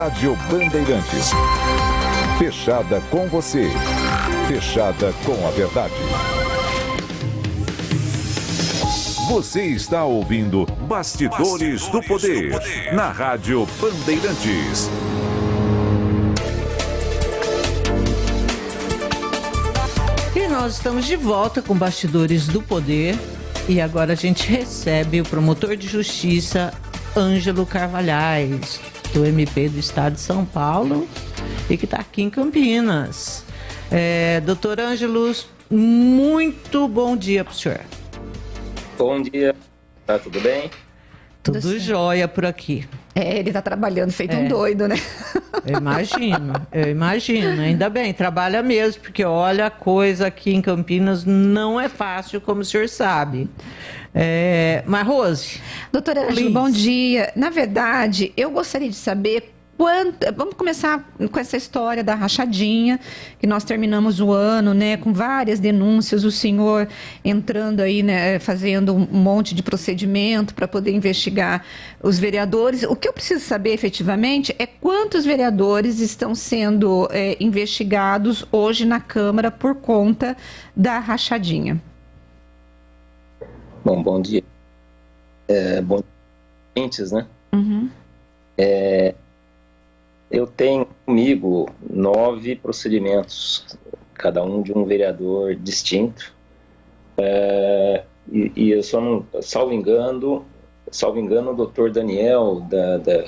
Rádio Bandeirantes. Fechada com você. Fechada com a verdade. Você está ouvindo Bastidores do Poder, na Rádio Bandeirantes. E nós estamos de volta com Bastidores do Poder. E agora a gente recebe o promotor de justiça, Ângelo Carvalhais, do MP do Estado de São Paulo, e que está aqui em Campinas. Doutor Ângelo, muito bom dia para o senhor. Bom dia, tá tudo bem? Tudo jóia por aqui. Ele tá trabalhando feito um doido, né? Eu imagino. Ainda bem, trabalha mesmo, porque olha, a coisa aqui em Campinas não é fácil, como o senhor sabe. Mas, Rose... Doutora Ângelo, bom dia. Na verdade, eu gostaria de saber vamos começar com essa história da rachadinha, que nós terminamos o ano, né, com várias denúncias, o senhor entrando aí, né, fazendo um monte de procedimento para poder investigar os vereadores. O que eu preciso saber efetivamente é quantos vereadores estão sendo investigados hoje na Câmara por conta da rachadinha. Bom dia. Bom dia, ouvintes, né? Uhum. Eu tenho comigo 9 procedimentos, cada um de um vereador distinto, e eu só não, salvo engano, o doutor Daniel,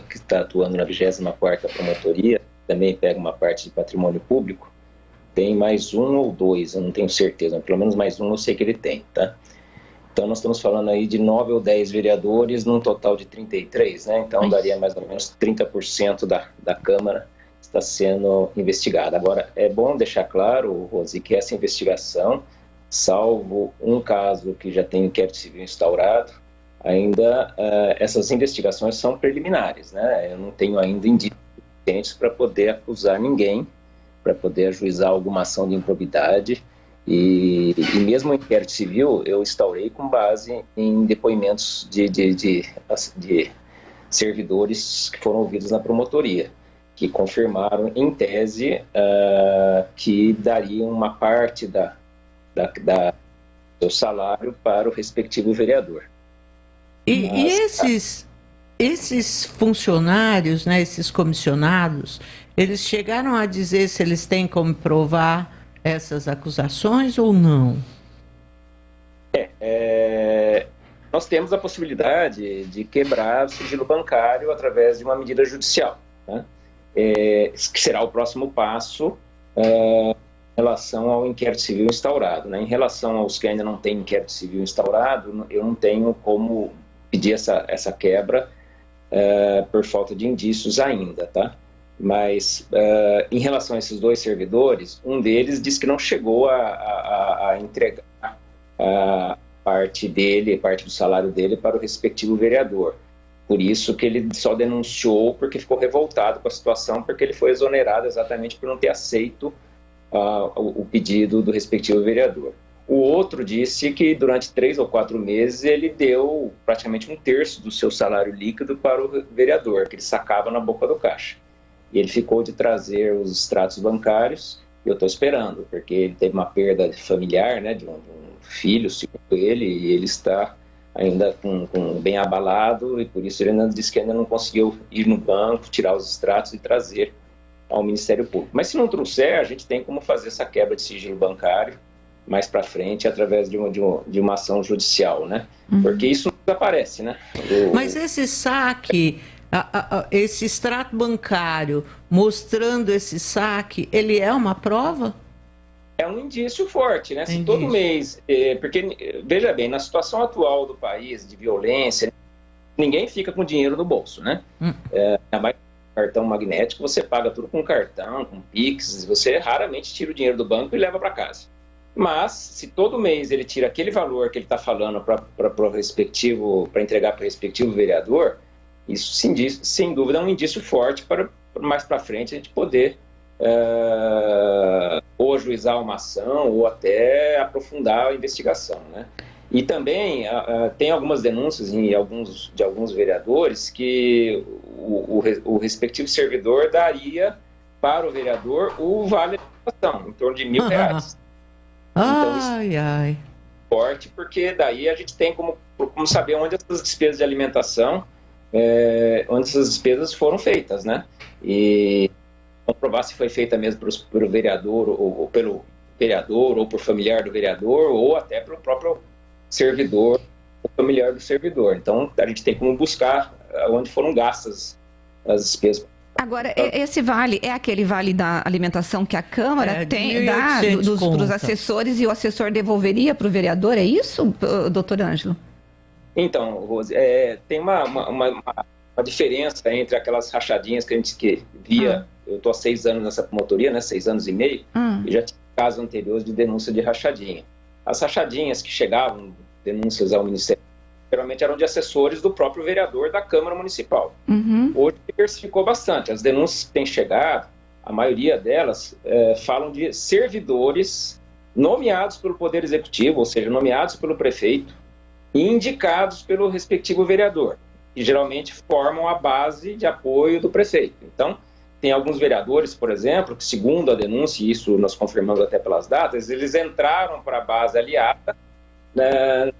que está atuando na 24ª Promotoria, também pega uma parte de patrimônio público, tem mais um ou dois, eu não tenho certeza, mas pelo menos mais um eu sei que ele tem, tá? Então, nós estamos falando aí de 9 ou 10 vereadores, num total de 33, né? Então, daria mais ou menos 30% da Câmara está sendo investigada. Agora, é bom deixar claro, Rose, que essa investigação, salvo um caso que já tem inquérito civil instaurado, ainda essas investigações são preliminares, né? Eu não tenho ainda indícios suficientes para poder acusar ninguém, para poder ajuizar alguma ação de improbidade. E mesmo o inquérito civil eu instaurei com base em depoimentos de servidores que foram ouvidos na promotoria, que confirmaram em tese que dariam uma parte do seu salário para o respectivo vereador. E esses funcionários, né, esses comissionados, eles chegaram a dizer se eles têm como provar essas acusações ou não? Nós temos a possibilidade de quebrar o sigilo bancário através de uma medida judicial, né? Que será o próximo passo em relação ao inquérito civil instaurado, né? Em relação aos que ainda não têm inquérito civil instaurado, eu não tenho como pedir essa quebra por falta de indícios ainda, tá? Mas, em relação a esses dois servidores, um deles disse que não chegou a entregar a parte do salário dele para o respectivo vereador. Por isso que ele só denunciou, porque ficou revoltado com a situação, porque ele foi exonerado exatamente por não ter aceito o pedido do respectivo vereador. O outro disse que durante 3 ou 4 meses ele deu praticamente 1/3 do seu salário líquido para o vereador, que ele sacava na boca do caixa. E ele ficou de trazer os extratos bancários, e eu estou esperando, porque ele teve uma perda familiar, né, de um filho, segundo ele, e ele está ainda bem abalado, e por isso ele ainda disse que ainda não conseguiu ir no banco, tirar os extratos e trazer ao Ministério Público. Mas se não trouxer, a gente tem como fazer essa quebra de sigilo bancário mais para frente, através de uma ação judicial, né? Porque isso não desaparece, né? Mas esse saque... esse extrato bancário mostrando esse saque, ele é uma prova? É um indício forte, né? Se todo mês... porque, veja bem, na situação atual do país, de violência, ninguém fica com dinheiro no bolso, né? Ainda mais cartão magnético, você paga tudo com cartão, com Pix, você raramente tira o dinheiro do banco e leva para casa. Mas, se todo mês ele tira aquele valor que ele está falando para entregar para o respectivo vereador, isso, sem dúvida, é um indício forte para mais para frente a gente poder ou ajuizar uma ação ou até aprofundar a investigação, né? E também tem algumas denúncias de alguns vereadores que o respectivo servidor daria para o vereador o vale alimentação, em torno de R$1.000. Então, isso é forte, porque daí a gente tem como saber onde essas despesas de alimentação, onde essas despesas foram feitas, né? E comprovar se foi feita mesmo pelo vereador, ou pelo vereador, ou por familiar do vereador, ou até pelo próprio servidor, ou familiar do servidor. Então, a gente tem como buscar onde foram gastas as despesas. Agora, esse vale é aquele vale da alimentação que a Câmara tem, dá para os assessores, e o assessor devolveria para o vereador, é isso, doutor Ângelo? Então, Rose, tem uma diferença entre aquelas rachadinhas que a gente via. Eu estou há 6 anos nessa promotoria, né, 6 anos e meio, e já tinha casos anteriores de denúncia de rachadinha. As rachadinhas que chegavam, denúncias ao Ministério, geralmente eram de assessores do próprio vereador da Câmara Municipal. Hoje diversificou bastante. As denúncias que têm chegado, a maioria delas falam de servidores nomeados pelo Poder Executivo, ou seja, nomeados pelo prefeito e indicados pelo respectivo vereador, que geralmente formam a base de apoio do prefeito. Então, tem alguns vereadores, por exemplo, que, segundo a denúncia, e isso nós confirmamos até pelas datas, eles entraram para a base aliada no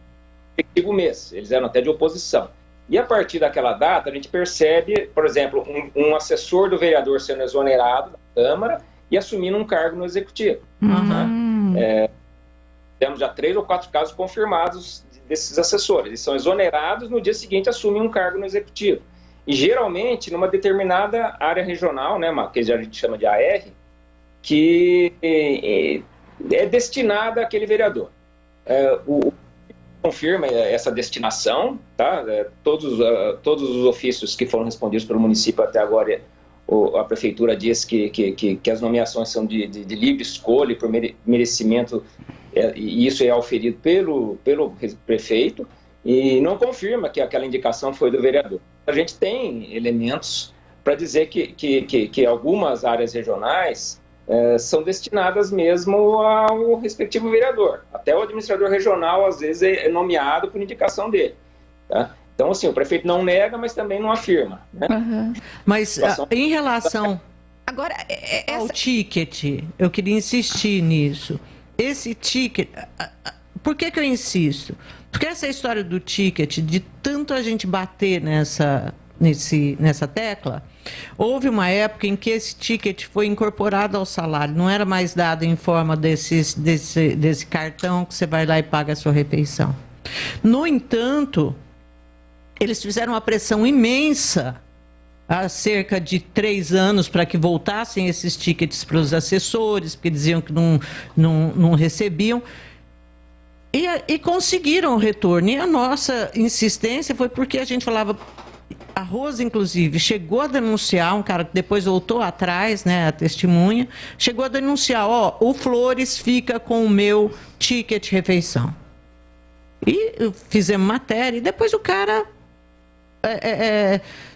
respectivo mês, eles eram até de oposição. E a partir daquela data, a gente percebe, por exemplo, um assessor do vereador sendo exonerado da Câmara e assumindo um cargo no Executivo. Temos já 3 ou 4 casos confirmados desses assessores. Eles são exonerados, no dia seguinte assumem um cargo no Executivo. E geralmente numa determinada área regional, né, que a gente chama de AR, que é destinada àquele vereador. Confirma essa destinação, tá? Todos os ofícios que foram respondidos pelo município até agora, a prefeitura diz que as nomeações são de livre escolha e por merecimento, e isso é auferido pelo prefeito, e não confirma que aquela indicação foi do vereador. A gente tem elementos para dizer que algumas áreas regionais são destinadas mesmo ao respectivo vereador. Até o administrador regional, às vezes, é nomeado por indicação dele. Tá? Então, assim, o prefeito não nega, mas também não afirma. Né? Mas, em relação ao ticket, eu queria insistir nisso. Esse ticket... Por que eu insisto? Porque essa história do ticket, de tanto a gente bater nessa tecla, houve uma época em que esse ticket foi incorporado ao salário, não era mais dado em forma desse cartão que você vai lá e paga a sua refeição. No entanto, eles fizeram uma pressão imensa há cerca de 3 anos para que voltassem esses tickets para os assessores, porque diziam que não recebiam. E conseguiram o retorno. E a nossa insistência foi porque a gente falava... A Rose, inclusive, chegou a denunciar, um cara que depois voltou atrás, né, a testemunha, chegou a denunciar, o Flores fica com o meu ticket refeição. E fizemos matéria, e depois o cara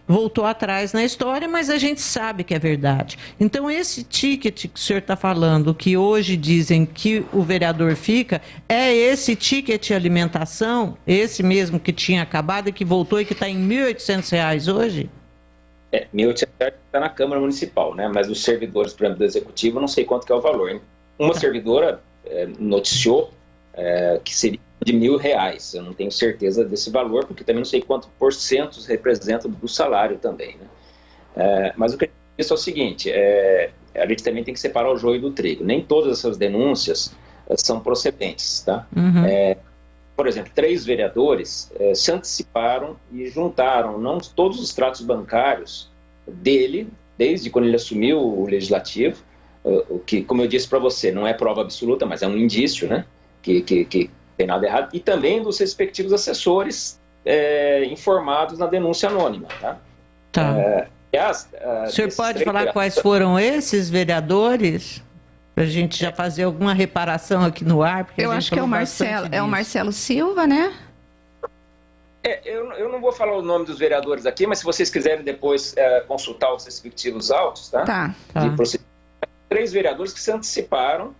voltou atrás na história, mas a gente sabe que é verdade. Então, esse ticket que o senhor está falando, que hoje dizem que o vereador fica, é esse ticket alimentação, esse mesmo que tinha acabado e que voltou e que está em R$ 1.800 hoje? R$ 1.800 está na Câmara Municipal, né? Mas os servidores, por exemplo, do Executivo, não sei quanto que é o valor. Hein? Uma servidora noticiou que seria de R$ 1.000. Eu não tenho certeza desse valor, porque também não sei quanto porcentos representa do salário também. Né? Mas o que eu disse é o seguinte, a gente também tem que separar o joio do trigo. Nem todas essas denúncias são procedentes. Tá? Por exemplo, 3 vereadores se anteciparam e juntaram não todos os extratos bancários dele, desde quando ele assumiu o Legislativo, o que, como eu disse para você, não é prova absoluta, mas é um indício, né? Que tem nada errado, e também dos respectivos assessores informados na denúncia anônima. Tá? O senhor pode falar quais foram esses vereadores? Para a gente já fazer alguma reparação aqui no ar? Porque eu acho que é o Marcelo Silva, né? Eu não vou falar o nome dos vereadores aqui, mas se vocês quiserem depois consultar os respectivos autos, tá? De procedimento, 3 vereadores que se anteciparam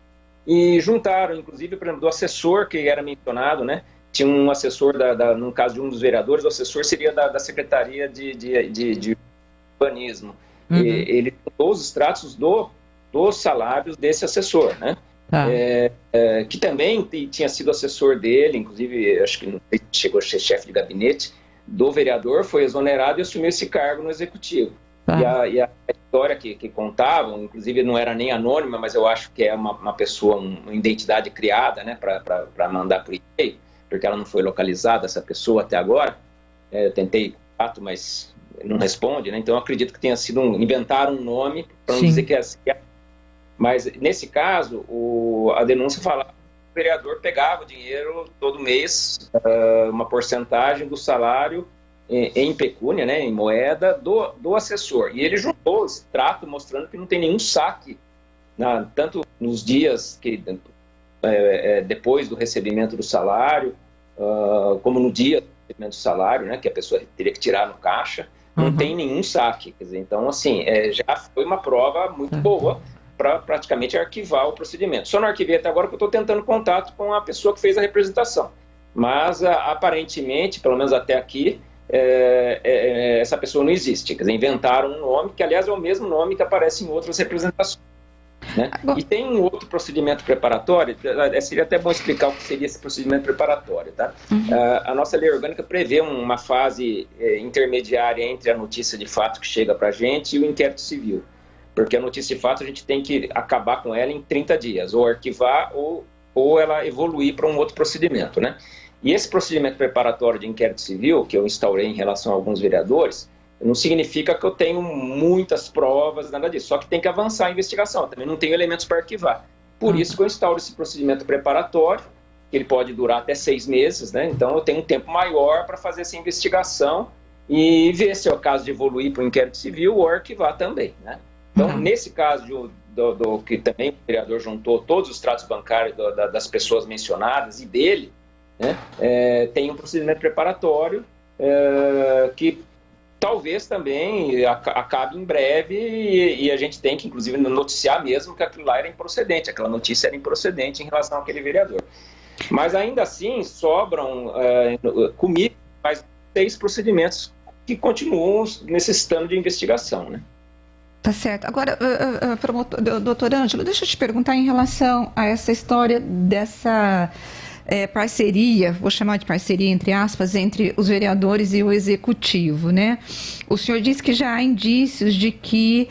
e juntaram, inclusive, por exemplo, do assessor que era mencionado, né, tinha um assessor, no caso de um dos vereadores, o assessor seria da Secretaria de Urbanismo. Uhum. Ele juntou os extratos dos salários desse assessor, né? Que também tinha sido assessor dele, inclusive, acho que não chegou a ser chefe de gabinete do vereador, foi exonerado e assumiu esse cargo no Executivo. E a história que contavam, inclusive não era nem anônima, mas eu acho que é uma pessoa, uma identidade criada, né, para mandar por e-mail, porque ela não foi localizada, essa pessoa, até agora. Eu tentei contato, mas não responde, né? Então eu acredito que tenha sido inventaram um nome para não dizer que é assim. Mas nesse caso, a denúncia falava que o vereador pegava o dinheiro todo mês, uma porcentagem do salário em pecúnia, né, em moeda, do assessor. E ele juntou o extrato mostrando que não tem nenhum saque, tanto nos dias depois do recebimento do salário, como no dia do recebimento do salário, né, que a pessoa teria que tirar no caixa, não tem nenhum saque. Quer dizer, então, assim, já foi uma prova muito boa para praticamente arquivar o procedimento. Só não arquivei até agora porque eu estou tentando contato com a pessoa que fez a representação. Mas, aparentemente, pelo menos até aqui, essa pessoa não existe. Quer dizer, inventaram um nome, que aliás é o mesmo nome que aparece em outras representações. Né? E tem um outro procedimento preparatório, seria até bom explicar o que seria esse procedimento preparatório. Tá? A nossa lei orgânica prevê uma fase intermediária entre a notícia de fato que chega para a gente e o inquérito civil. Porque a notícia de fato a gente tem que acabar com ela em 30 dias, ou arquivar ou ela evoluir para um outro procedimento, né? E esse procedimento preparatório de inquérito civil, que eu instaurei em relação a alguns vereadores, não significa que eu tenho muitas provas, nada disso, só que tem que avançar a investigação, eu também não tenho elementos para arquivar. Por isso que eu instauro esse procedimento preparatório, que ele pode durar até 6 meses, né? Então eu tenho um tempo maior para fazer essa investigação e ver se é o caso de evoluir para o inquérito civil ou arquivar também, né? Então, nesse caso do que também o vereador juntou todos os extratos bancários das pessoas mencionadas e dele, né, tem um procedimento preparatório que talvez também acabe em breve e a gente tem que, inclusive, noticiar mesmo que aquilo lá era improcedente, aquela notícia era improcedente em relação àquele vereador. Mas, ainda assim, sobram comigo mais 6 procedimentos que continuam necessitando de investigação, né? Tá certo. Agora, doutor Ângelo, deixa eu te perguntar em relação a essa história dessa parceria, vou chamar de parceria entre aspas, entre os vereadores e o executivo, né? O senhor disse que já há indícios de que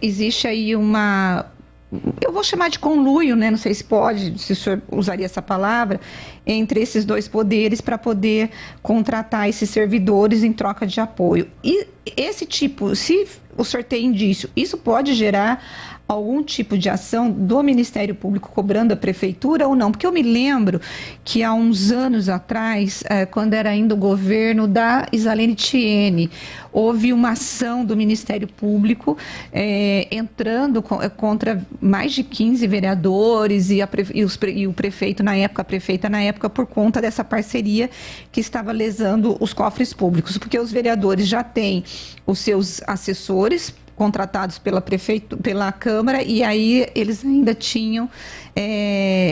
existe aí eu vou chamar de conluio, né? Não sei se o senhor usaria essa palavra, entre esses dois poderes para poder contratar esses servidores em troca de apoio. E esse tipo, se o senhor tem indício, isso pode gerar algum tipo de ação do Ministério Público cobrando a Prefeitura ou não? Porque eu me lembro que há uns anos atrás, quando era ainda o governo da Isalene Thiene, houve uma ação do Ministério Público entrando contra mais de 15 vereadores e o prefeito na época, a prefeita na época, por conta dessa parceria que estava lesando os cofres públicos, porque os vereadores já têm os seus assessores contratados pela Câmara, e aí eles ainda tinham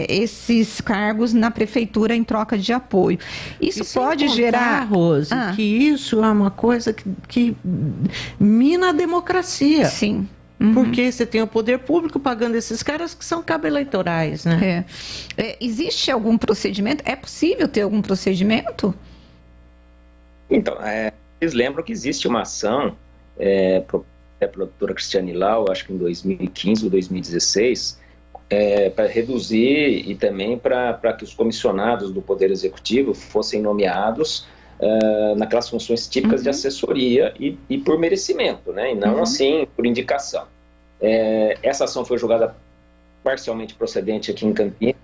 esses cargos na Prefeitura em troca de apoio. Isso pode gerar... Rose, que isso é uma coisa que mina a democracia. Sim. Porque você tem o poder público pagando esses caras que são cabo eleitorais, né? Existe algum procedimento? É possível ter algum procedimento? Então, vocês lembram que existe uma ação pela doutora Cristiane Lau, acho que em 2015 ou 2016, para reduzir e também para que os comissionados do Poder Executivo fossem nomeados naquelas funções típicas de assessoria e por merecimento, né? E não assim por indicação. Essa ação foi julgada parcialmente procedente aqui em Campinas,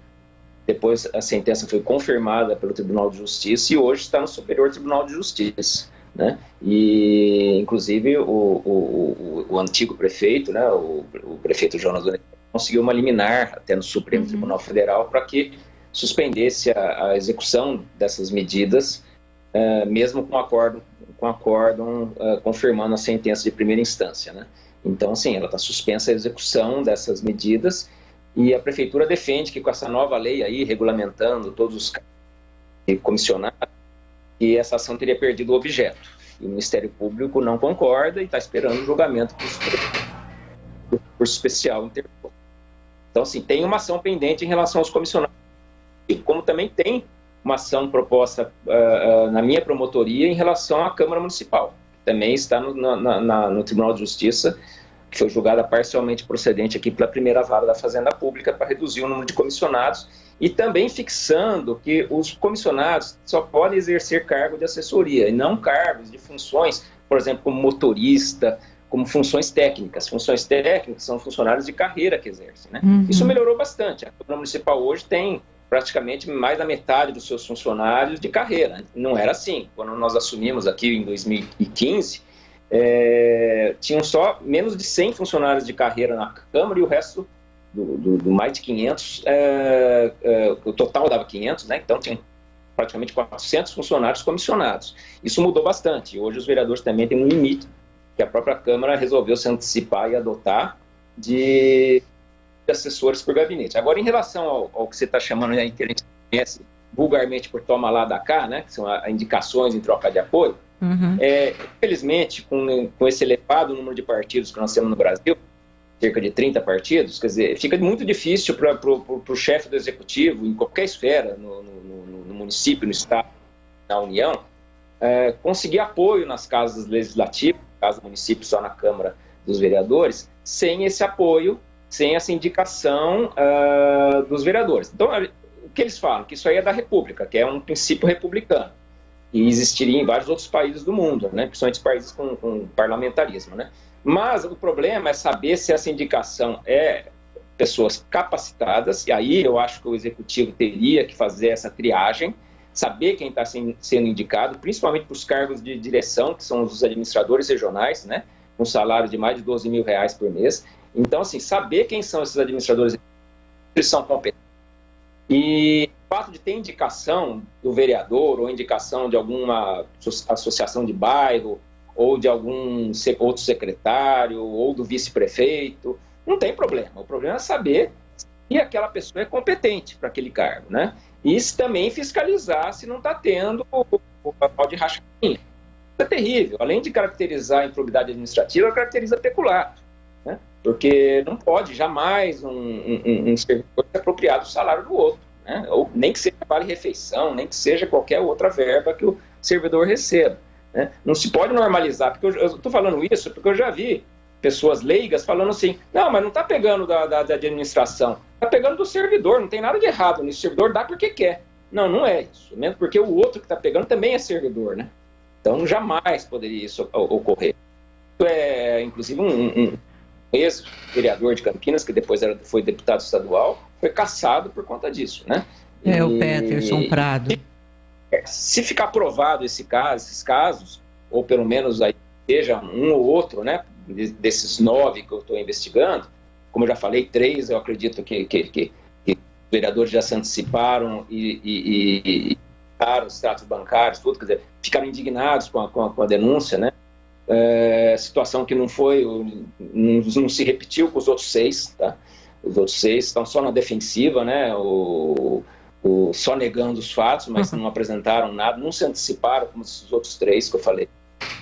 depois a sentença foi confirmada pelo Tribunal de Justiça e hoje está no Superior Tribunal de Justiça. Né? E, inclusive, o antigo prefeito, né, o prefeito Jonas Donetti, conseguiu uma liminar até no Supremo Tribunal Federal para que suspendesse a execução dessas medidas, mesmo com acórdão confirmando a sentença de primeira instância. Né? Então, assim, ela está suspensa a execução dessas medidas e a Prefeitura defende que com essa nova lei aí, regulamentando todos os comissionados, que essa ação teria perdido o objeto. E o Ministério Público não concorda e está esperando o julgamento do recurso especial interposto. Então, assim, tem uma ação pendente em relação aos comissionados, e como também tem uma ação proposta na minha promotoria em relação à Câmara Municipal, que também está no Tribunal de Justiça, que foi julgada parcialmente procedente aqui pela primeira vara da Fazenda Pública para reduzir o número de comissionados e também fixando que os comissionados só podem exercer cargo de assessoria e não cargos de funções, por exemplo, como motorista, como funções técnicas. Funções técnicas são funcionários de carreira que exercem, né? Isso melhorou bastante. A Câmara Municipal hoje tem praticamente mais da metade dos seus funcionários de carreira. Não era assim. Quando nós assumimos aqui em 2015, tinham só menos de 100 funcionários de carreira na Câmara e o resto do mais de 500, o total dava 500, né? Então tinha praticamente 400 funcionários comissionados. Isso mudou bastante. Hoje os vereadores também têm um limite que a própria Câmara resolveu se antecipar e adotar de assessores por gabinete. Agora, em relação ao que você está chamando aí, que a gente conhece vulgarmente por toma lá da cá, né, que são as indicações em troca de apoio, infelizmente, com esse elevado número de partidos que nós temos no Brasil, cerca de 30 partidos, quer dizer, fica muito difícil para o chefe do executivo, em qualquer esfera, no município, no estado, na União, conseguir apoio nas casas legislativas, no caso do município só na Câmara dos Vereadores, sem esse apoio, sem essa indicação dos vereadores. Então, o que eles falam? Que isso aí é da República, que é um princípio republicano, e existiria em vários outros países do mundo, né? Principalmente países com parlamentarismo, né? Mas o problema é saber se essa indicação é pessoas capacitadas, e aí eu acho que o executivo teria que fazer essa triagem, saber quem está sendo indicado, principalmente para os cargos de direção, que são os administradores regionais, né, com salário de mais de R$12 mil por mês. Então, assim, saber quem são esses administradores, eles são competentes. E o fato de ter indicação do vereador ou indicação de alguma associação de bairro ou de algum outro secretário ou do vice-prefeito, não tem problema. O problema é saber se aquela pessoa é competente para aquele cargo, né? E também fiscalizar se não está tendo o papel de rachadinha. Isso é terrível. Além de caracterizar a improbidade administrativa, caracteriza peculato, né? Porque não pode jamais um servidor se apropriar do salário do outro, né? Ou nem que seja vale-refeição, nem que seja qualquer outra verba que o servidor receba, né? Não se pode normalizar, porque eu estou falando isso porque eu já vi pessoas leigas falando assim, não, mas não está pegando da administração, está pegando do servidor, não tem nada de errado nisso, o servidor dá porque quer. Não, não é isso, mesmo porque o outro que está pegando também é servidor, né? Então jamais poderia isso ocorrer. Isso é, inclusive, um ex-vereador de Campinas, que depois foi deputado estadual, foi cassado por conta disso, né? O Peterson Prado. Se ficar provado esses casos, ou pelo menos aí seja um ou outro, né, desses 9 que eu estou investigando, como eu já falei, 3 eu acredito que os vereadores já se anteciparam e os extratos bancários, tudo, quer dizer, ficaram indignados com a denúncia, né? Situação que não se repetiu com os outros 6, tá? Os outros 6 estão só na defensiva, né? Só negando os fatos, mas não apresentaram nada, não se anteciparam como os outros 3 que eu falei.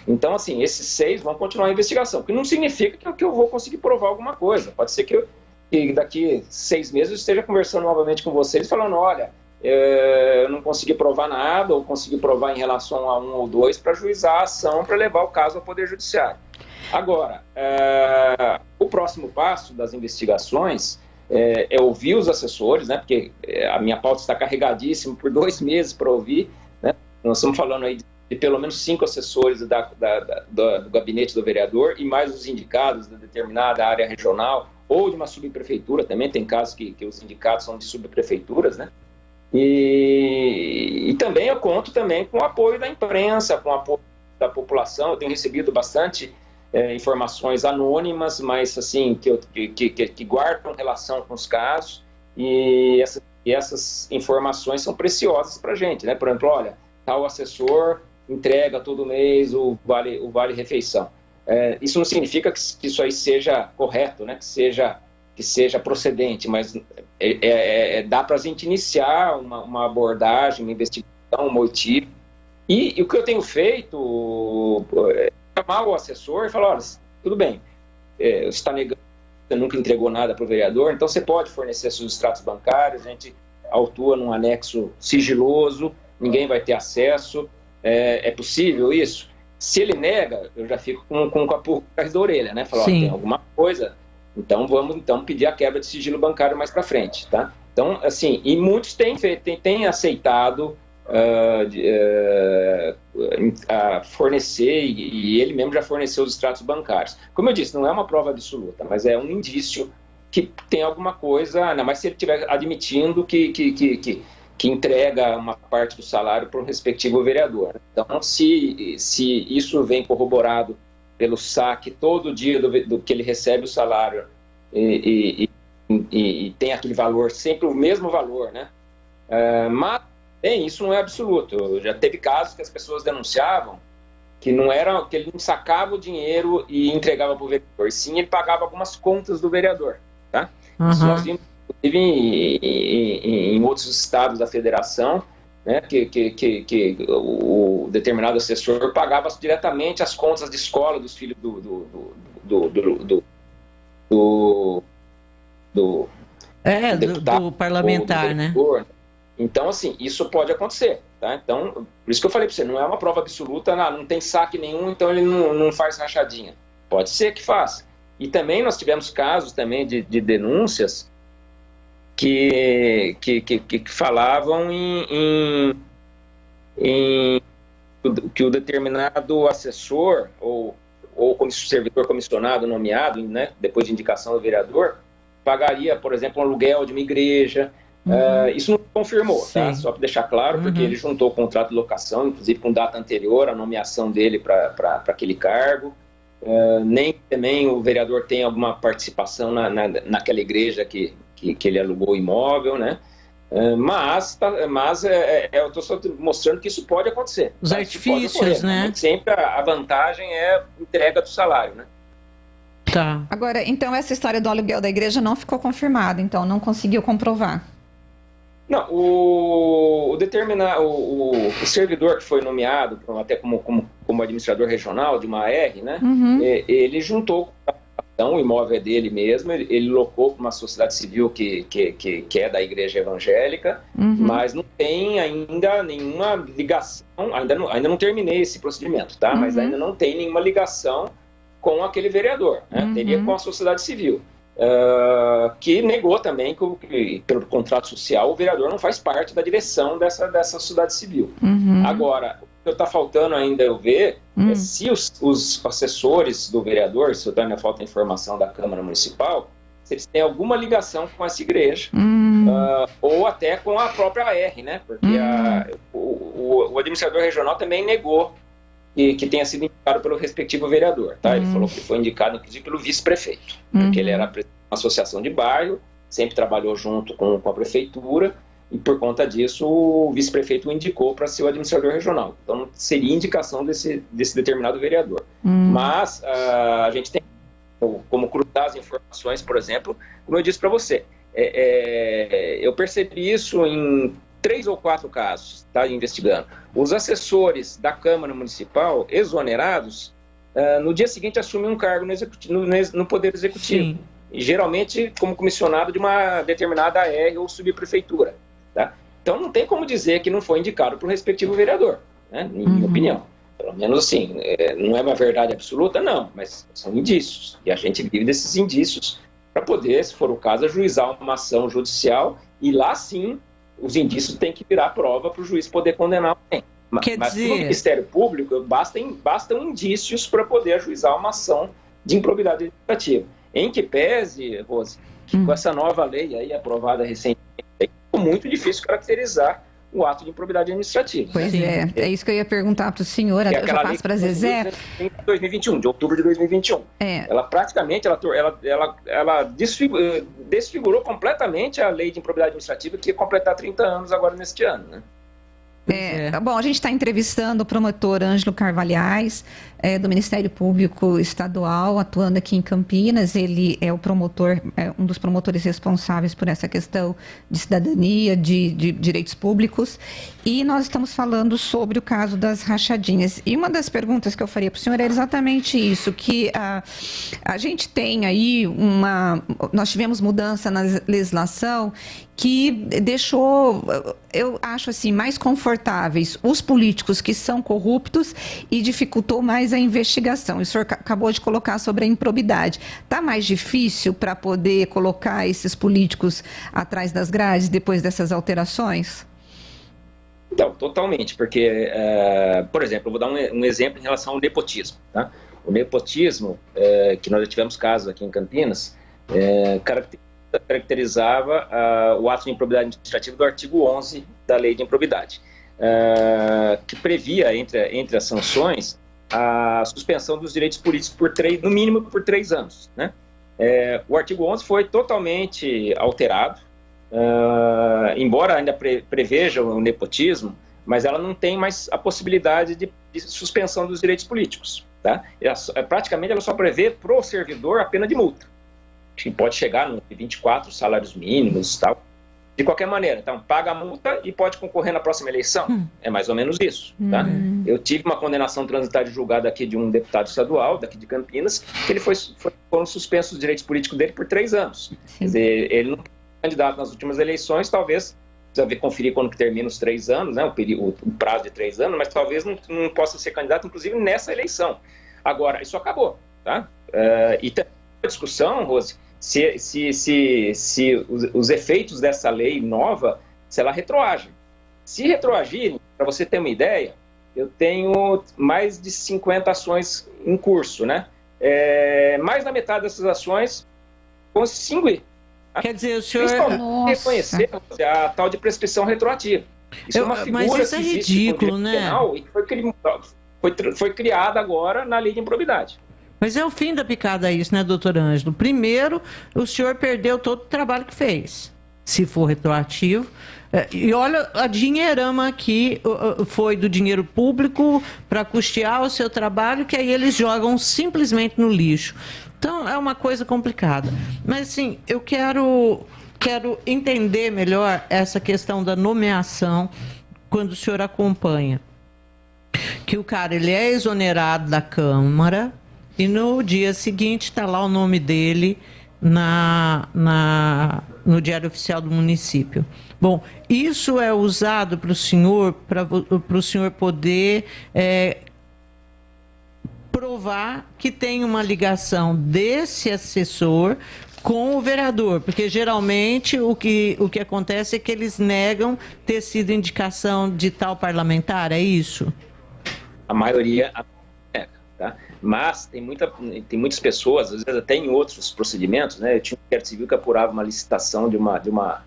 Então, assim, esses 6 vão continuar a investigação, o que não significa que eu vou conseguir provar alguma coisa. Pode ser que daqui 6 meses eu esteja conversando novamente com vocês, falando, olha, eu não consegui provar nada, ou consegui provar em relação a 1 ou 2 para juizar a ação, para levar o caso ao Poder Judiciário. Agora, o próximo passo das investigações é ouvir os assessores, né, porque a minha pauta está carregadíssima por 2 meses para ouvir, né? Nós estamos falando aí de pelo menos 5 assessores do gabinete do vereador e mais os indicados de determinada área regional ou de uma subprefeitura, também tem casos que os indicados são de subprefeituras, né? E também eu conto também com o apoio da imprensa, com o apoio da população. Eu tenho recebido bastante informações anônimas, mas assim, que guardam relação com os casos, e essas informações são preciosas para a gente, né? Por exemplo, olha, tal assessor entrega todo mês o vale refeição. Isso não significa que isso aí seja correto, né? Que seja que seja procedente, mas dá para a gente iniciar uma abordagem, uma investigação, um motivo. E o que eu tenho feito é chamar o assessor e falar, olha, tudo bem, você está negando, você nunca entregou nada para o vereador, então você pode fornecer seus extratos bancários, a gente autua num anexo sigiloso, ninguém vai ter acesso, é possível isso? Se ele nega, eu já fico com a pulga atrás da orelha, né? Falar, tem alguma coisa, então vamos pedir a quebra de sigilo bancário mais para frente, tá? Então, assim, e muitos têm aceitado fornecer, e ele mesmo já forneceu os extratos bancários. Como eu disse, não é uma prova absoluta, mas é um indício que tem alguma coisa, ainda mais se ele estiver admitindo que entrega uma parte do salário para o respectivo vereador. Então, se isso vem corroborado pelo saque todo dia do que ele recebe o salário e tem aquele valor, sempre o mesmo valor, né? Mas isso não é absoluto. Já teve casos que as pessoas denunciavam que ele não sacava o dinheiro e entregava para o vereador, sim, ele pagava algumas contas do vereador, tá? Isso nós vimos em outros estados da federação, né, que o determinado assessor pagava diretamente as contas de escola dos filhos do parlamentar, né? Então, assim, isso pode acontecer, tá? Então, por isso que eu falei para você, não é uma prova absoluta, não tem saque nenhum, então ele não faz rachadinha. Pode ser que faça. E também nós tivemos casos também de denúncias que falavam que o determinado assessor ou servidor comissionado nomeado, né, depois de indicação do vereador, pagaria, por exemplo, um aluguel de uma igreja. Isso não confirmou, tá? Só para deixar claro, porque ele juntou o contrato de locação, inclusive com data anterior à nomeação dele para aquele cargo. Nem também o vereador tem alguma participação naquela igreja que ele alugou o imóvel, né? Mas eu estou só mostrando que isso pode acontecer. Os artifícios, né? Sempre a vantagem é a entrega do salário, né? Tá. Agora, então essa história do aluguel da igreja não ficou confirmada, então não conseguiu comprovar. Não, o servidor que foi nomeado até como administrador regional de uma AR, né? Ele juntou o imóvel é dele mesmo, ele locou para uma sociedade civil que é da igreja evangélica, mas não tem ainda nenhuma ligação, ainda não terminei esse procedimento, tá? Mas ainda não tem nenhuma ligação com aquele vereador, né? Teria com a sociedade civil. Que negou também que pelo contrato social o vereador não faz parte da direção dessa sociedade civil. Agora, o que está faltando ainda eu ver é se os assessores do vereador, se ainda falta informação da Câmara Municipal, se eles têm alguma ligação com essa igreja, ou até com a própria AR, né? Porque o administrador regional também negou que tenha sido indicado pelo respectivo vereador, tá? Ele falou que foi indicado, inclusive, pelo vice-prefeito, porque ele era presidente de uma associação de bairro, sempre trabalhou junto com a prefeitura, e por conta disso o vice-prefeito o indicou para ser o administrador regional. Então seria indicação desse determinado vereador. Mas a gente tem como cruzar as informações, por exemplo, como eu disse para você, eu percebi isso em 3 ou 4 casos, tá, investigando. Os assessores da Câmara Municipal, exonerados, no dia seguinte assumem um cargo no Poder Executivo. E, geralmente como comissionado de uma determinada AR ou subprefeitura. Tá? Então não tem como dizer que não foi indicado para o respectivo vereador, né, em minha opinião. Pelo menos assim, não é uma verdade absoluta, não, mas são indícios. E a gente vive desses indícios para poder, se for o caso, ajuizar uma ação judicial e lá sim os indícios têm que virar prova para o juiz poder condenar alguém. Mas para o Ministério Público bastam indícios para poder ajuizar uma ação de improbidade administrativa. Em que pese, Rose, que com essa nova lei aí aprovada recentemente, ficou muito difícil caracterizar o ato de improbidade administrativa. Pois é isso que eu ia perguntar para o senhor, eu já passo para Zezé. Em 2021, de outubro de 2021. Ela praticamente, ela desfigurou completamente a lei de improbidade administrativa que ia completar 30 anos agora neste ano, né? Bom, a gente está entrevistando o promotor Ângelo Carvalhais, do Ministério Público Estadual, atuando aqui em Campinas. Ele é o promotor, um dos promotores responsáveis por essa questão de cidadania, de direitos públicos. E nós estamos falando sobre o caso das rachadinhas. E uma das perguntas que eu faria para o senhor é exatamente isso, que a gente tem aí nós tivemos mudança na legislação que deixou, eu acho assim, mais confortáveis os políticos que são corruptos e dificultou mais a investigação. O senhor acabou de colocar sobre a improbidade. Está mais difícil para poder colocar esses políticos atrás das grades depois dessas alterações? Então, totalmente, porque, por exemplo, eu vou dar um exemplo em relação ao nepotismo. Tá? O nepotismo, que nós já tivemos casos aqui em Campinas, caracterizava o ato de improbidade administrativa do artigo 11 da Lei de Improbidade, que previa, entre as sanções, a suspensão dos direitos políticos no mínimo por 3 anos. Né? O artigo 11 foi totalmente alterado, embora ainda preveja o nepotismo, mas ela não tem mais a possibilidade de suspensão dos direitos políticos. Tá? Praticamente ela só prevê para o servidor a pena de multa, que pode chegar no 24 salários mínimos e tal. De qualquer maneira, então, paga a multa e pode concorrer na próxima eleição. É mais ou menos isso. Tá? Eu tive uma condenação transitária julgada aqui de um deputado estadual, daqui de Campinas, que ele foram suspensos os direitos políticos dele por 3 anos. Quer dizer, ele não foi candidato nas últimas eleições, talvez, precisa conferir quando que termina os 3 anos, né, o prazo de 3 anos, mas talvez não possa ser candidato, inclusive, nessa eleição. Agora, isso acabou. Tá? E tem uma discussão, Rose, se os efeitos dessa lei nova, se ela retroage. Se retroagir, para você ter uma ideia, eu tenho mais de 50 ações em curso, né? Mais da metade dessas ações vão se extinguir. Quer dizer, o senhor... reconhecer a tal de prescrição retroativa. Isso é uma figura mas isso é ridículo, né? Penal, e que foi criada agora na Lei de Improbidade. Mas é o fim da picada isso, né, doutor Ângelo? Primeiro, o senhor perdeu todo o trabalho que fez, se for retroativo. E olha, a dinheirama aqui foi do dinheiro público para custear o seu trabalho, que aí eles jogam simplesmente no lixo. Então, é uma coisa complicada. Mas, assim, eu quero entender melhor essa questão da nomeação quando o senhor acompanha. Que o cara, ele é exonerado da Câmara... E no dia seguinte está lá o nome dele no Diário Oficial do município. Bom, isso é usado para o senhor poder provar que tem uma ligação desse assessor com o vereador, porque geralmente o que acontece é que eles negam ter sido indicação de tal parlamentar, é isso? A maioria nega, tá? Mas tem muitas pessoas, às vezes até em outros procedimentos, né? Eu tinha um inquérito civil que apurava uma licitação de uma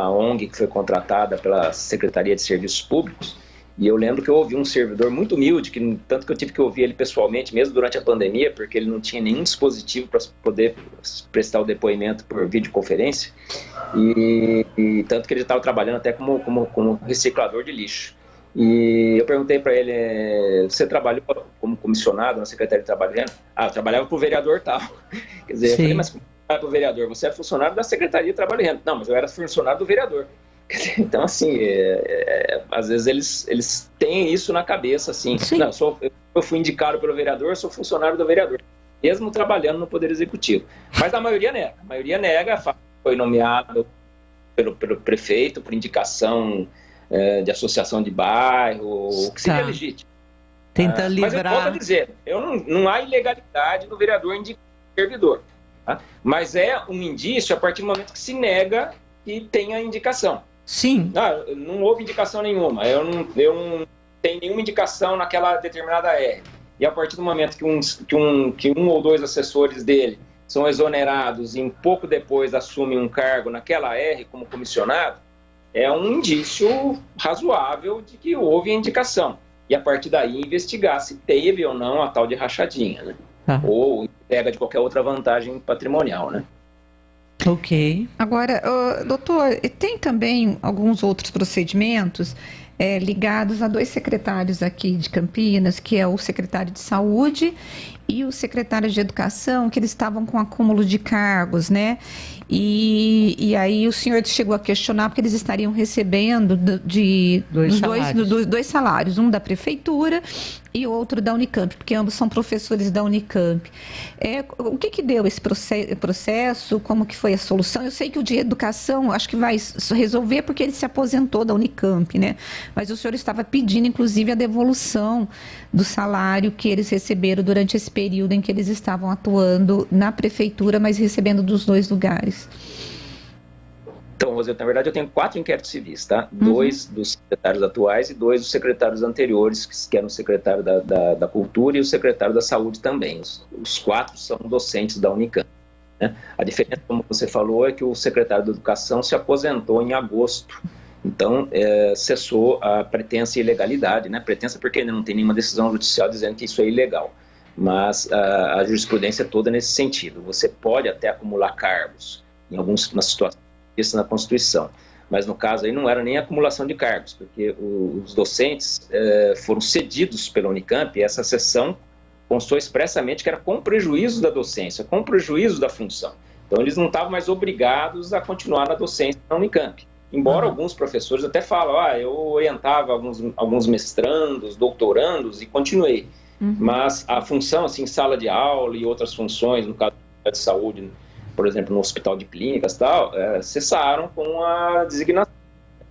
ONG que foi contratada pela Secretaria de Serviços Públicos, e eu lembro que eu ouvi um servidor muito humilde, tanto que eu tive que ouvir ele pessoalmente, mesmo durante a pandemia, porque ele não tinha nenhum dispositivo para poder prestar o depoimento por videoconferência, e tanto que ele estava trabalhando até como reciclador de lixo. E eu perguntei para ele, você trabalhou como comissionado na Secretaria de Trabalho e Renda? Eu trabalhava para o vereador tal. Quer dizer, eu falei, mas como para o vereador? Você é funcionário da Secretaria de Trabalho e Renda. Não, mas eu era funcionário do vereador. Quer dizer, então, assim, às vezes eles têm isso na cabeça, assim. Não, eu fui indicado pelo vereador, eu sou funcionário do vereador, mesmo trabalhando no Poder Executivo. Mas a maioria nega. A maioria nega, foi nomeado pelo prefeito, por indicação... de associação de bairro, o que seria legítimo. Tenta livrar. Mas eu volto a dizer, não há ilegalidade no vereador indicar o servidor. Tá? Mas é um indício a partir do momento que se nega que tenha indicação. Sim. Não houve indicação nenhuma. Eu não tenho nenhuma indicação naquela determinada R. E a partir do momento que um ou dois assessores dele são exonerados e pouco depois assumem um cargo naquela R como comissionado, é um indício razoável de que houve a indicação. E a partir daí investigar se teve ou não a tal de rachadinha, né? Ou entrega de qualquer outra vantagem patrimonial, né? Ok. Agora, doutor, tem também alguns outros procedimentos ligados a 2 secretários aqui de Campinas, que é o secretário de Saúde e o secretário de Educação, que eles estavam com acúmulo de cargos, né? E aí o senhor chegou a questionar porque eles estariam recebendo dois salários, um da prefeitura e outro da Unicamp, porque ambos são professores da Unicamp. O que deu esse processo? Como que foi a solução? Eu sei que o de Educação acho que vai resolver porque ele se aposentou da Unicamp, né? Mas o senhor estava pedindo, inclusive, a devolução do salário que eles receberam durante esse período em que eles estavam atuando na prefeitura, mas recebendo dos 2 lugares. Então, Roseta, na verdade eu tenho 4 inquéritos civis, tá? 2 dos secretários atuais e 2 dos secretários anteriores, que eram o secretário da Cultura e o secretário da Saúde também. Os 4 são docentes da Unicamp, né? A diferença, como você falou, é que o secretário da Educação se aposentou em agosto. Então, cessou a pretensa ilegalidade, né? Pretensa porque ainda não tem nenhuma decisão judicial dizendo que isso é ilegal. Mas a jurisprudência é toda nesse sentido. Você pode até acumular cargos em algumas situações, isso na Constituição. Mas no caso aí não era nem acumulação de cargos, porque os docentes foram cedidos pela Unicamp e essa cessão constou expressamente que era com prejuízo da docência, com prejuízo da função. Então eles não estavam mais obrigados a continuar na docência na Unicamp. Embora alguns professores até falam, eu orientava alguns mestrandos, doutorandos e continuei. Mas a função, assim, sala de aula e outras funções, no caso de saúde, por exemplo, no hospital de clínicas e tal, cessaram com a designação,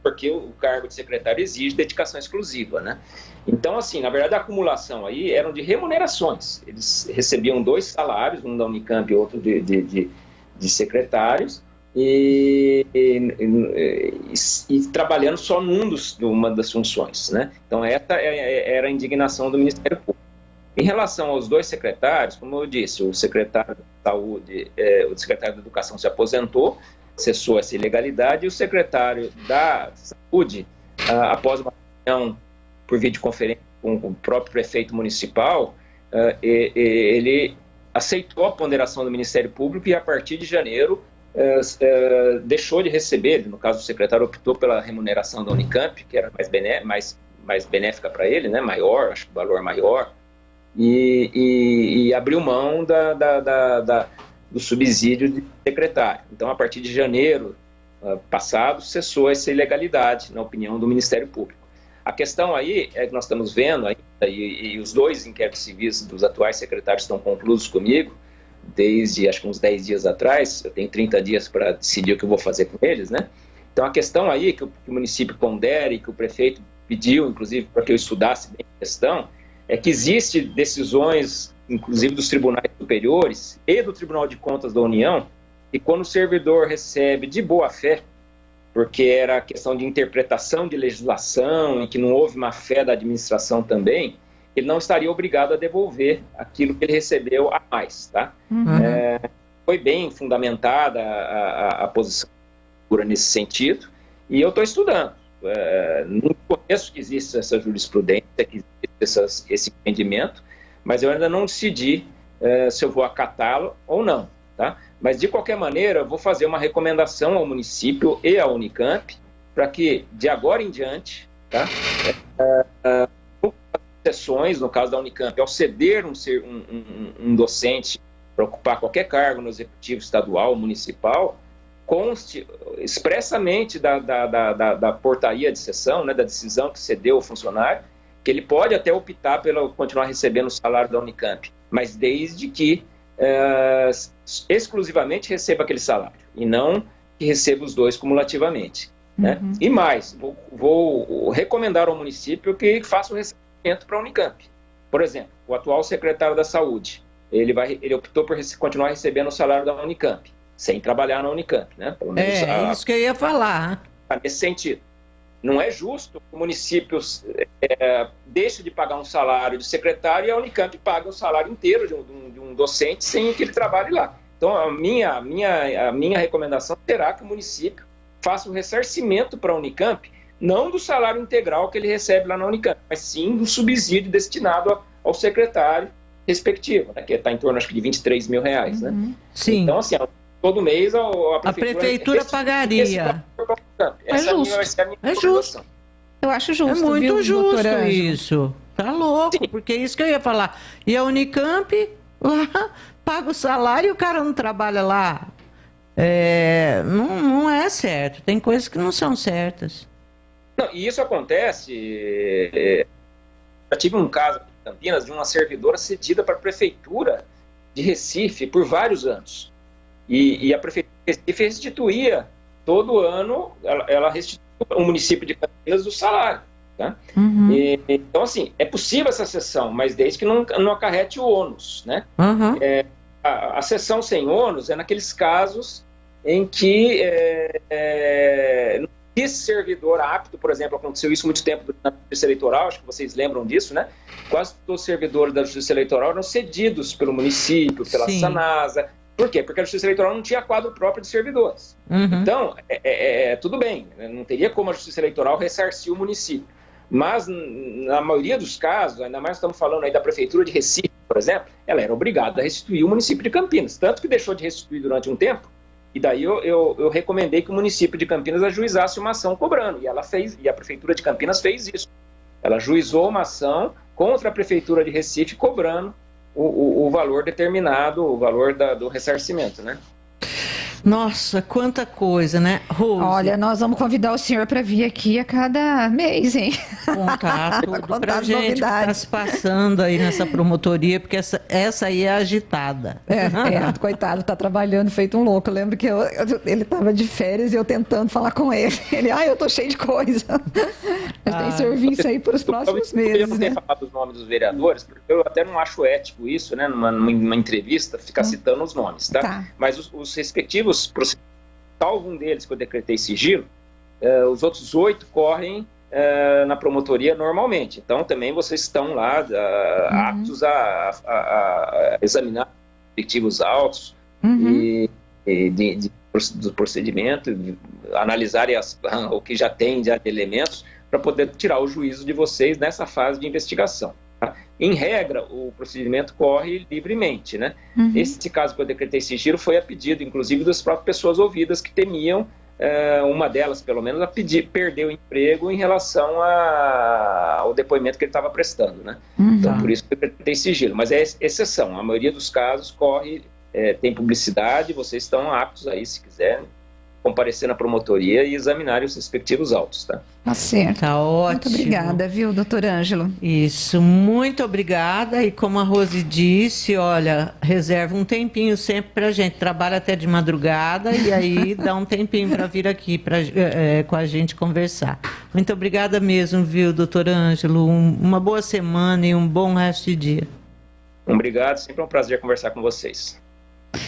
porque o cargo de secretário exige dedicação exclusiva, né? Então, assim, na verdade, a acumulação aí eram de remunerações. Eles recebiam 2 salários, um da Unicamp e outro de secretários, e trabalhando só numa das funções, né? Então, essa era a indignação do Ministério Público. Em relação aos 2 secretários, como eu disse, o secretário da Saúde, o secretário da Educação se aposentou, cessou essa ilegalidade, e o secretário da Saúde, após uma reunião por videoconferência com o próprio prefeito municipal, ele aceitou a ponderação do Ministério Público e, a partir de janeiro, deixou de receber. No caso, o secretário optou pela remuneração da Unicamp, que era mais benéfica para ele, né? Maior, acho que o valor maior, e abriu mão do subsídio de secretário. Então, a partir de janeiro passado, cessou essa ilegalidade, na opinião do Ministério Público. A questão aí é que nós estamos vendo, ainda, e os 2 inquéritos civis dos atuais secretários estão concluídos comigo, desde acho que uns 10 dias atrás. Eu tenho 30 dias para decidir o que eu vou fazer com eles, né? Então, a questão aí que o município pondere, que o prefeito pediu, inclusive, para que eu estudasse bem a questão, é que existe decisões, inclusive dos tribunais superiores e do Tribunal de Contas da União, que quando o servidor recebe de boa fé, porque era questão de interpretação de legislação e que não houve má fé da administração também, ele não estaria obrigado a devolver aquilo que ele recebeu a mais, tá? Foi bem fundamentada a posição nesse sentido, e eu estou estudando. Não conheço que existe essa jurisprudência, que existe esse entendimento, mas eu ainda não decidi se eu vou acatá-lo ou não, tá? Mas, de qualquer maneira, eu vou fazer uma recomendação ao município e à Unicamp para que, de agora em diante, tá? Sessões, no caso da Unicamp, ao ceder um docente para ocupar qualquer cargo no executivo estadual ou municipal, conste expressamente da portaria de sessão, né, da decisão que cedeu ao funcionário, que ele pode até optar pelo continuar recebendo o salário da Unicamp, mas desde que exclusivamente receba aquele salário, e não que receba os 2 cumulativamente. Né? E mais, vou recomendar ao município que faça o recebimento para a Unicamp. Por exemplo, o atual secretário da Saúde, ele optou por continuar recebendo o salário da Unicamp, sem trabalhar na Unicamp, né? Pelo menos isso que eu ia falar. Nesse sentido. Não é justo que o município deixe de pagar um salário de secretário e a Unicamp pague o salário inteiro de um docente sem que ele trabalhe lá. Então, a minha recomendação será que o município faça um ressarcimento para a Unicamp, não do salário integral que ele recebe lá na Unicamp, mas sim do subsídio destinado ao secretário respectivo, né, que está em torno, acho que, de R$23 mil, né? Sim. Então, assim, todo mês a prefeitura pagaria. Essa vai ser a minha recomendação. Eu acho justo, É muito viu, justo doutor Ângelo? isso. Tá louco, Sim. porque é isso que eu ia falar. E a Unicamp lá paga o salário e o cara não trabalha lá. Não é certo. Tem coisas que não são certas. Não, e isso acontece. Já tive um caso aqui em Campinas de uma servidora cedida para a prefeitura de Recife por vários anos. E a prefeitura de Recife restituía todo ano, ela restituía o município de Campinas do salário. Tá? Uhum. Então, assim, é possível essa cessão, mas desde que não acarrete o ônus, né? Uhum. A cessão sem ônus é naqueles casos em que não existe servidor apto, por exemplo, aconteceu isso muito tempo na Justiça Eleitoral, acho que vocês lembram disso, né? Quase todos os servidores da Justiça Eleitoral eram cedidos pelo município, pela Sim. Sanasa. Por quê? Porque a Justiça Eleitoral não tinha quadro próprio de servidores. Uhum. Então, tudo bem, não teria como a Justiça Eleitoral ressarcir o município. Mas, na maioria dos casos, ainda mais estamos falando aí da Prefeitura de Recife, por exemplo, ela era obrigada a restituir o município de Campinas. Tanto que deixou de restituir durante um tempo, e daí eu recomendei que o município de Campinas ajuizasse uma ação cobrando. E ela fez, e a Prefeitura de Campinas fez isso. Ela ajuizou uma ação contra a Prefeitura de Recife, cobrando o valor determinado, o valor do ressarcimento, né? Nossa, quanta coisa, né? Rose, Olha, nós vamos convidar o senhor para vir aqui a cada mês, hein? contar tudo Contar pra as gente que novidades. tá se passando aí nessa promotoria, porque essa aí é agitada. Coitado, tá trabalhando feito um louco. Eu lembro que ele tava de férias e eu tentando falar com ele. Ele, eu tô cheio de coisa. Mas tem serviço aí para os próximos Eu meses, não né? ter falado os nomes dos vereadores, porque eu até não acho ético isso, né, numa entrevista, ficar citando os nomes, tá? Tá. Mas os respectivos procedimentos, salvo um deles que eu decretei sigilo, os outros 8 correm na promotoria normalmente. Então, também vocês estão lá aptos a examinar os respectivos autos do procedimento, analisarem o que já tem de elementos para poder tirar o juízo de vocês nessa fase de investigação. Tá? Em regra, o procedimento corre livremente, né? Esse caso que eu decretei sigilo foi a pedido, inclusive, das próprias pessoas ouvidas que temiam, uma delas, pelo menos, perder o emprego em relação ao depoimento que ele estava prestando, né? Então, por isso que eu decretei sigilo. Mas é exceção. A maioria dos casos tem publicidade, vocês estão aptos aí, se quiserem, comparecer na promotoria e examinarem os respectivos autos, tá? Tá certo. Tá ótimo. Muito obrigada, viu, doutor Ângelo? Isso, muito obrigada. E como a Rose disse, olha, reserva um tempinho sempre pra gente. Trabalha até de madrugada e aí dá um tempinho para vir aqui com a gente conversar. Muito obrigada mesmo, viu, doutor Ângelo? Uma boa semana e um bom resto de dia. Obrigado, sempre é um prazer conversar com vocês.